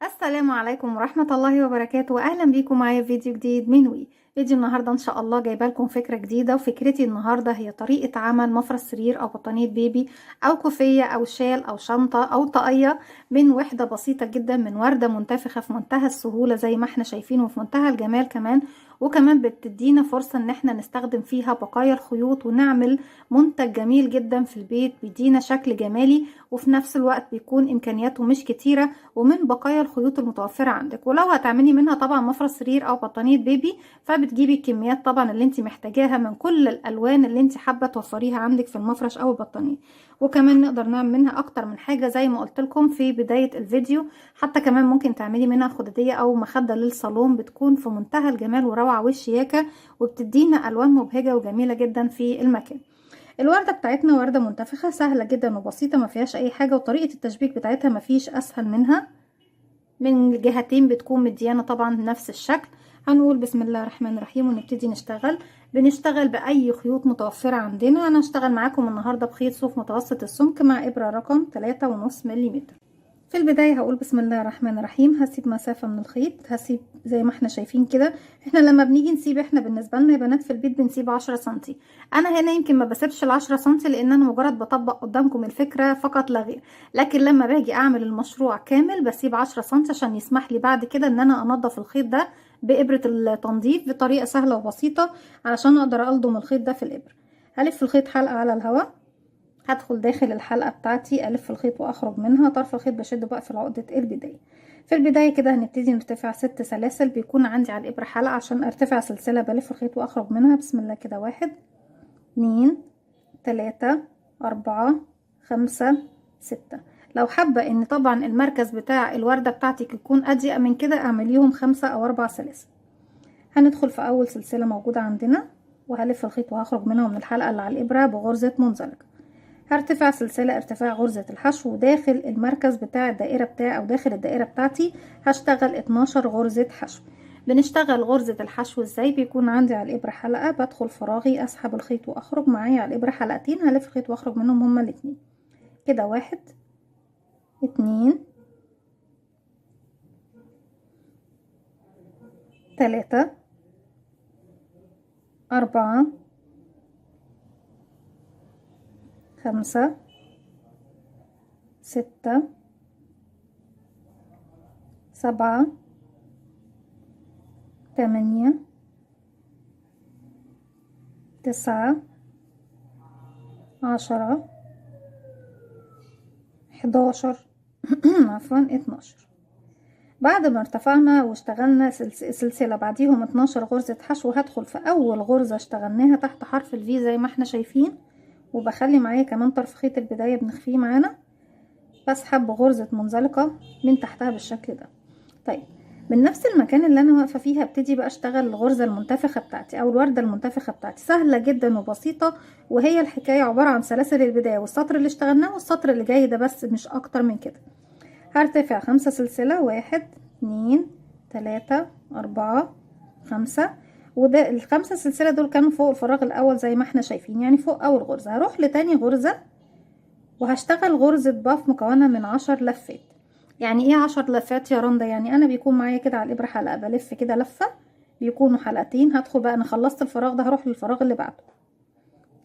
السلام عليكم ورحمة الله وبركاته، واهلا بيكم معايا في فيديو جديد من فيديو النهارده ان شاء الله جايبه لكم فكرة جديدة. وفكرتي النهارده هي طريقة عمل مفرش سرير او بطانية بيبي او كوفية او شال او شنطة او طاقية من وحدة بسيطة جدا، من وردة منتفخة في منتهى السهولة زي ما احنا شايفين وفي منتهى الجمال كمان. وكمان بتدينا فرصة ان احنا نستخدم فيها بقايا الخيوط ونعمل منتج جميل جدا في البيت بيدينا شكل جمالي، وفي نفس الوقت بيكون امكانياته مش كتيرة ومن بقايا الخيوط المتوفرة عندك. ولو هتعملي منها طبعا مفرش سرير او بطانية بيبي فبتجيبي الكميات طبعا اللي انت محتاجاها من كل الالوان اللي انت حابة توفريها عندك في المفرش او البطانية. وكمان نقدر نعمل منها اكتر من حاجة زي ما قلت لكم في بداية الفيديو. حتى كمان ممكن تعملي منها خدادية او مخدة للصالون، بتكون في منتهى الجمال وروعة والشياكة، وبتدينا الوان مبهجة وجميلة جدا في المكان. الوردة بتاعتنا وردة منتفخة سهلة جدا وبسيطة، ما فيهاش اي حاجة، وطريقة التشبيك بتاعتها ما فيش اسهل منها. من الجهتين بتكون مديانة طبعا نفس الشكل. هنقول بسم الله الرحمن الرحيم ونبتدي نشتغل. بنشتغل بأي خيوط متوفرة عندنا. أنا هشتغل معاكم النهاردة بخيط صوف متوسط السمك مع إبرة رقم 3.5 ملم. في البداية هقول بسم الله الرحمن الرحيم. هسيب مسافة من الخيط، هسيب زي ما احنا شايفين كده. احنا لما بنيجي نسيب، احنا بالنسبة لنا يا بنات في البيت بنسيب 10 سنتي. انا هنا يمكن ما بسيبش ال10 سنتي لان انا مجرد بطبق قدامكم الفكرة فقط لا غير. لكن لما باجي اعمل المشروع كامل بسيب 10 سنتي عشان يسمح لي بعد كده ان انا انضف الخيط ده بإبرة التنظيف بطريقة سهلة وبسيطة علشان اقدر الضم الخيط ده في الإبرة. هلف الخيط حلقة على الهواء، هدخل داخل الحلقة بتاعتي ألف الخيط وأخرج منها طرف الخيط بشد بقفل عقدة البداية. في البداية كده هنبتدي نرتفع 6 سلاسل، بيكون عندي على الإبرة حلقة عشان ارتفع سلسلة بلف الخيط وأخرج منها. بسم الله كده 1 2 3 4 5 6. لو حابة ان طبعا المركز بتاع الوردة بتاعتك يكون أضيق من كده اعمليهم 5 أو 4 سلاسل. هندخل في أول سلسلة موجودة عندنا وهلف الخيط وهخرج منها من الحلقة اللي على الإبرة بغرزة منزلقة. هرتفع سلسلة ارتفاع غرزة الحشو داخل المركز بتاع الدائرة بتاعي او داخل الدائرة بتاعتي. هشتغل 12 غرزة حشو. بنشتغل غرزة الحشو ازاي؟ بيكون عندي على الابرة حلقة، بدخل فراغي اسحب الخيط واخرج، معايا على الابرة حلقتين هلف خيط واخرج منهم هما الاتنين كده. 1 2 3 4 5 6 7 8 9 10 11 عفوا 12. بعد ما ارتفعنا واشتغلنا سلسلة بعديهم 12 غرزة حشو، هدخل في اول غرزة اشتغلناها تحت حرف الفي زي ما احنا شايفين، وبخلي معايا كمان طرف خيط البداية بنخفيه معانا، بسحب غرزة منزلقة من تحتها بالشكل ده. طيب من نفس المكان اللي انا واقفة فيه هبتدي بقى اشتغل الغرزة المنتفخة بتاعتي او الوردة المنتفخة بتاعتي. سهلة جدا وبسيطة، وهي الحكاية عبارة عن سلاسل البداية والسطر اللي اشتغلناه والسطر اللي جاي ده بس، مش اكتر من كده. هرتفع 5 سلسلة 1 2 3 4 5. وده ال5 سلسلة دول كانوا فوق الفراغ الاول زي ما احنا شايفين، يعني فوق اول غرزة. هروح لتاني غرزة وهشتغل غرزة باف مكونة من 10 لفات. يعني ايه 10 لفات يا رندا؟ يعني انا بيكون معايا كده على الابرة حلقة بلف كده لفة، بيكونوا حلقتين. هدخل بقى، انا خلصت الفراغ ده هروح للفراغ اللي بعده،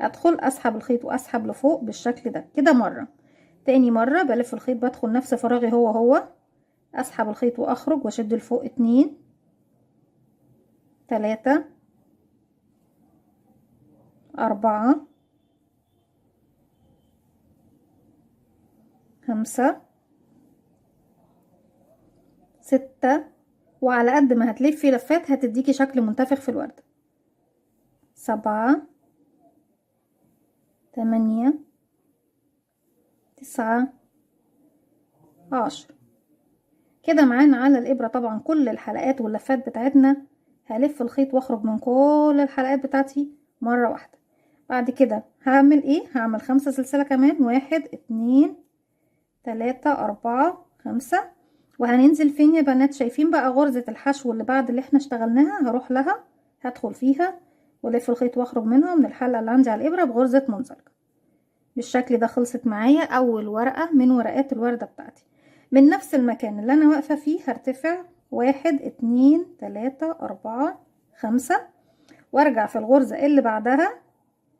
ادخل اسحب الخيط واسحب لفوق بالشكل ده كده. مرة تاني مرة بلف الخيط بدخل نفس فراغي هو اسحب الخيط واخرج واشد لفوق 2 3 4 5 6. وعلى قد ما هتلفي لفات هتديكي شكل منتفخ في الوردة. 7 8 9 10. كده معانا على الإبرة طبعا كل الحلقات واللفات بتاعتنا. هلف الخيط واخرج من كل الحلقات بتاعتي مرة واحدة. بعد كده هعمل ايه؟ هعمل 5 سلسلة كمان 1 2 3 4 5. وهننزل فين يا بنات؟ شايفين بقى غرزة الحشو اللي بعد اللي احنا اشتغلناها؟ هروح لها هدخل فيها والف الخيط واخرج منها من الحلقة اللي عندي على الإبرة بغرزة منزلقة بالشكل ده. خلصت معايا اول ورقة من ورقات الوردة بتاعتي. من نفس المكان اللي انا واقفة فيه هرتفع 1 2 3 4 5، وارجع في الغرزة اللي بعدها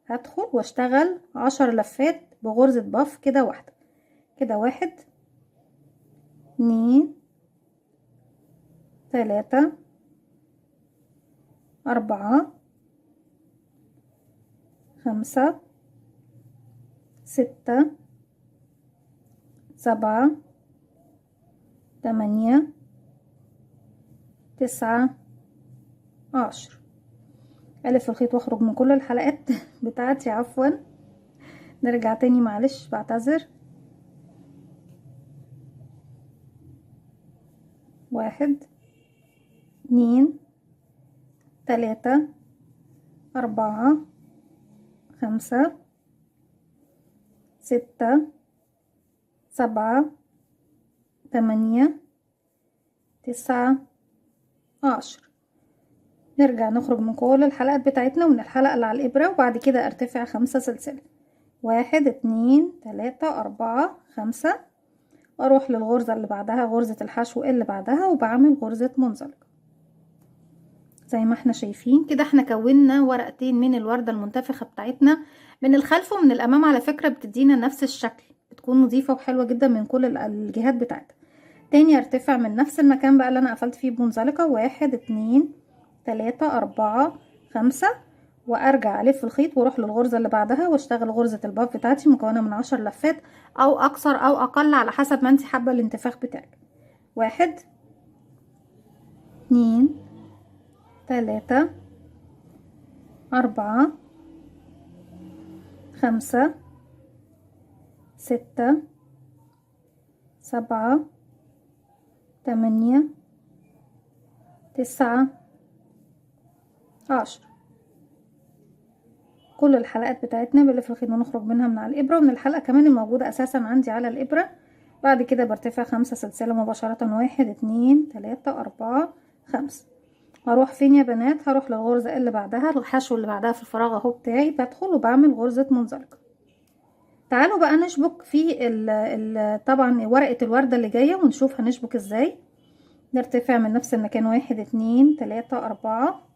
هدخل واشتغل 10 لفات بغرزة باف كده واحدة. كده 1 2 3 4 5 6 7 8 9 10. ألف الخيط واخرج من كل الحلقات بتاعتي. عفوا، نرجع تاني، معلش بعتذر. 1 2 3 4 5 6 7 8 9 10. نرجع نخرج من كل الحلقات بتاعتنا ومن الحلقة اللي على الإبرة، وبعد كده ارتفع 5 سلسلة. 1 2 3 4 5، واروح للغرزة اللي بعدها غرزة الحشو اللي بعدها وبعمل غرزة منزلقة. زي ما احنا شايفين كده احنا كونا ورقتين من الوردة المنتفخة بتاعتنا من الخلف ومن الأمام. على فكرة بتدينا نفس الشكل، بتكون نظيفة وحلوة جدا من كل الجهات بتاعتها. تاني ارتفع من نفس المكان بقى اللي انا قفلت فيه بمنزلقة. 1 2 3 4 5، وارجع الف الخيط واروح للغرزة اللي بعدها واشتغل غرزة الباف بتاعتي مكونة من 10 لفات او اكثر او اقل على حسب ما انت حابة الانتفاخ بتاعك. 1 2 3 4 5 6 7 8 9 10. كل الحلقات بتاعتنا بنلف الخيط ونخرج منها من على الإبرة، ومن الحلقة كمان الموجودة أساسا عندي على الإبرة. بعد كده برتفع 5 سلسلة مباشرة. 1 2 3 4 5. هروح فين يا بنات؟ هروح للغرزة اللي بعدها، الحشو اللي بعدها في الفراغ اهو بتاعي، بدخل وبعمل غرزة منزلقة. تعالوا بقى نشبك في طبعا ورقة الوردة اللي جاية ونشوف هنشبك ازاي. نرتفع من نفس المكان. 1 2 3 4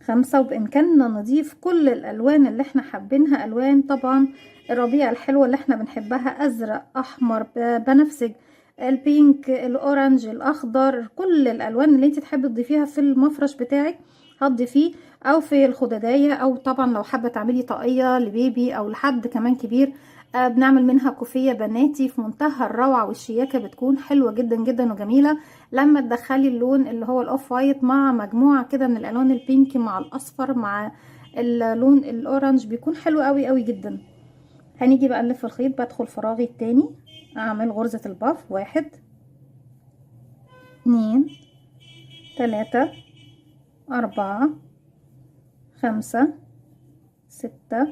5، وبإمكاننا نضيف كل الألوان اللي احنا حابينها. ألوان طبعا الربيع الحلوة اللي احنا بنحبها، أزرق، أحمر، بنفسج، البينك، الأورنج، الأخضر، كل الألوان اللي انت تحبي تضيفيها في المفرش بتاعك هتضيفيه، أو في الخدادية، أو طبعا لو حابة تعملي طاقية لبيبي أو لحد كمان كبير. بنعمل منها كوفية بناتي في منتهى الروعة والشياكة، بتكون حلوة جدا جدا وجميلة لما تدخلي اللون اللي هو الاوف وايت مع مجموعة كده من الالوان البينك مع الاصفر مع اللون الاورنج، بيكون حلو قوي قوي جدا. هنيجي بقى نلف الخيط، بدخل فراغي التاني، اعمل غرزة الباف. 1 2 3 4 5 6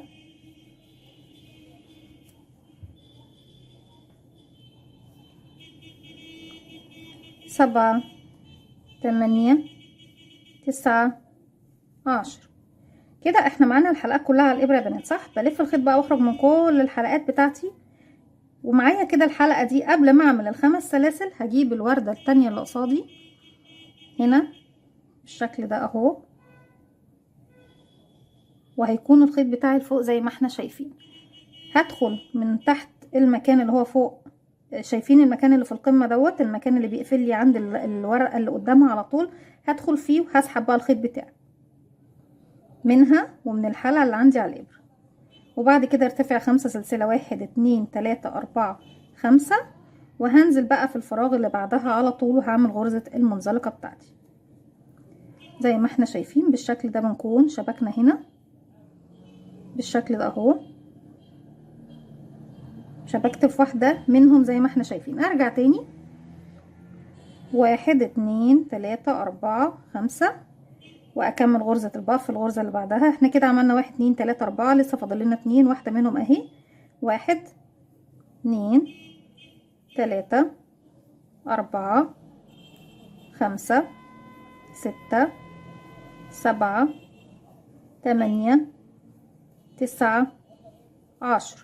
7 8 9 10. كده احنا معانا الحلقات كلها على الابره يا بنات، صح؟ بلف الخيط بقى واخرج من كل الحلقات بتاعتي، ومعايا كده الحلقه دي. قبل ما اعمل الخمس سلاسل هجيب الورده التانية اللي قصادي هنا بالشكل ده اهو، وهيكون الخيط بتاعي فوق زي ما احنا شايفين. هدخل من تحت المكان اللي هو فوق، شايفين المكان اللي في القمه دوت، المكان اللي بيقفل لي عند الورقه اللي قدامها على طول، هدخل فيه وهسحب بقى الخيط بتاعي منها ومن الحلقه اللي عندي على الابره. وبعد كده ارتفع 5 سلسلة. 1 2 3 4 5، وهنزل بقى في الفراغ اللي بعدها على طول وهعمل غرزة المنزلقة بتاعتي زي ما احنا شايفين. بالشكل ده بنكون شبكنا هنا بالشكل ده اهو، شبكت في واحدة منهم زي ما احنا شايفين. ارجع تاني. 1 2 3 4 5، واكمل غرزة الباف في الغرزة اللي بعدها. احنا كده عملنا 1 2 3 4، لسه فاضل لنا 2، واحدة منهم اهي. 1 2 3 4 5 6 7 8 9 10.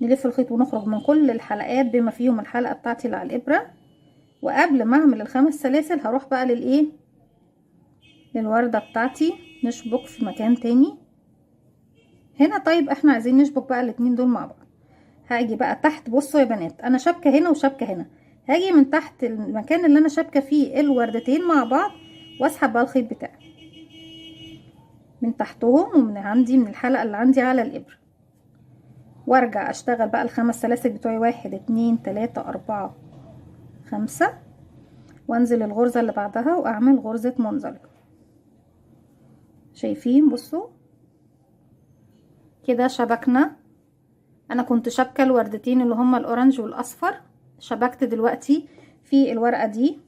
نلف الخيط ونخرج من كل الحلقات بما فيهم الحلقة بتاعتي اللي على الابرة. وقبل ما اعمل ال5 سلاسل هروح بقى للوردة بتاعتي نشبك في مكان تاني هنا. طيب احنا عايزين نشبك بقى الاتنين دول مع بعض. هاجي بقى تحت، بصوا يا بنات انا شابكه هنا وشابكه هنا، هاجي من تحت المكان اللي انا شابكه فيه الوردتين مع بعض واسحب بقى الخيط بتاعي من تحتهم ومن عندي من الحلقه اللي عندي على الابره، وارجع اشتغل بقى ال5 سلاسل بتوعي 1 2 3 4 5، وانزل الغرزه اللي بعدها واعمل غرزه منزلقه. شايفين؟ بصوا كده شبكنا. انا كنت شابكه الوردتين اللي هما الاورنج والاصفر، شبكت دلوقتي في الورقه دي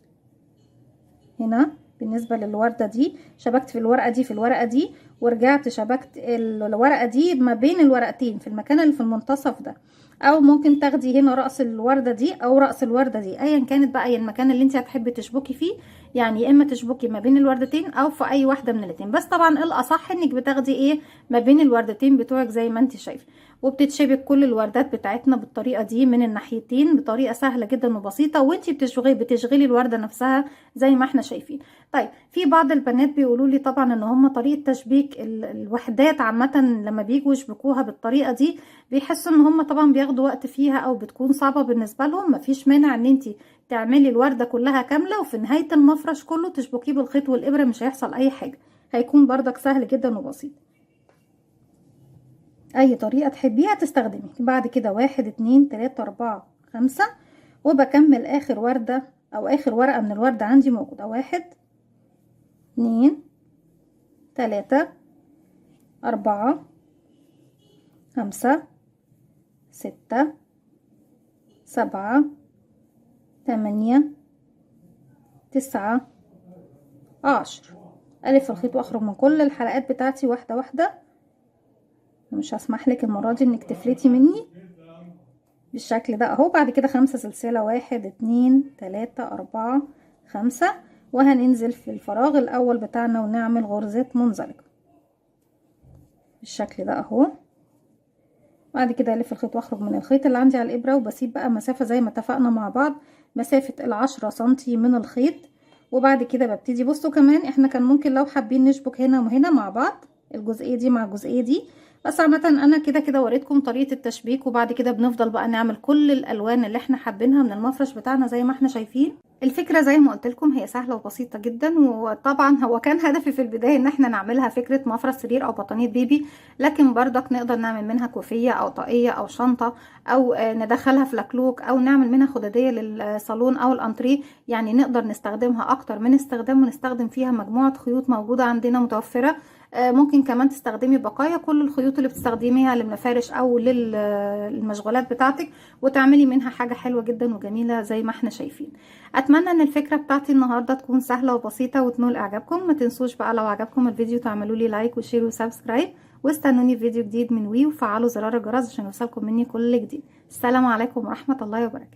هنا. بالنسبه للورده دي شبكت في الورقه دي في الورقه دي، ورجعت شبكت الورقه دي ما بين الورقتين في المكان اللي في المنتصف ده، او ممكن تاخدي هنا رأس الورده دي او رأس الورده دي، ايا كانت بقى المكان اللي انت هتحبي تشبكي فيه. يعني يا اما تشبكي ما بين الوردتين او في اي واحده من الاتنين، بس طبعا الاصح انك بتاخدي ما بين الوردتين بتوعك زي ما انت شايفه. وبتتشبك كل الوردات بتاعتنا بالطريقه دي من الناحيتين بطريقه سهله جدا وبسيطه، وانت بتشغلي الورده نفسها زي ما احنا شايفين. طيب في بعض البنات بيقولوا لي طبعا ان هم طريقه تشبيك الوحدات عامه لما بيجوا يشبكوها بالطريقه دي بيحسوا ان هم طبعا بياخدوا وقت فيها او بتكون صعبه بالنسبه لهم. مفيش مانع ان انت تعملي الورده كلها كامله وفي نهايه المفرش كله تشبكيه بالخيط والابره، مش هيحصل اي حاجه، هيكون بردك سهل جدا وبسيط. اي طريقه تحبيها تستخدمي. بعد كده 1 2 3 4 5، وبكمل اخر ورده او اخر ورقه من الورده عندي موجوده. 1 2 3 4 5 6 7 8 9 10. الف الخيط واخرج من كل الحلقات بتاعتي واحده واحده. مش هسمح لك المره دي انك تفلتي مني بالشكل ده اهو. بعد كده 5 سلسله، 1 2 3 4 5، وهننزل في الفراغ الاول بتاعنا ونعمل غرزه منزلقه بالشكل ده اهو. بعد كده الف الخيط واخرج من الخيط اللي عندي على الابره، وبسيب بقى مسافه زي ما اتفقنا مع بعض، مسافه ال10 سنتي من الخيط. وبعد كده ببتدي، بصوا كمان احنا كان ممكن لو حابين نشبك هنا وهنا مع بعض الجزئيه دي مع الجزئيه دي، بس عامه انا كده وريتكم طريقه التشبيك. وبعد كده بنفضل بقى نعمل كل الالوان اللي احنا حابينها من المفرش بتاعنا زي ما احنا شايفين. الفكره زي ما قلت لكم هي سهله وبسيطه جدا، وطبعا هو كان هدفي في البدايه ان احنا نعملها فكره مفرش سرير او بطانيه بيبي، لكن برضك نقدر نعمل منها كوفيه او طاقيه او شنطه، او ندخلها في لكلوك، او نعمل منها خداديه للصالون او الانتريه. يعني نقدر نستخدمها اكتر من استخدام، ونستخدم فيها مجموعه خيوط موجوده عندنا متوفره. ممكن كمان تستخدمي بقايا كل الخيوط اللي بتستخدميها للمفارش او للمشغولات بتاعتك، وتعملي منها حاجه حلوه جدا وجميله زي ما احنا شايفين. اتمنى ان الفكره بتاعتي النهارده تكون سهله وبسيطه وتنول اعجابكم. ما تنسوش بقى لو عجبكم الفيديو تعملوا لي لايك وشير وسبسكرايب، واستنوني في فيديو جديد من وفعلوا زرار الجرس عشان يوصلكم مني كل جديد. السلام عليكم ورحمه الله وبركاته.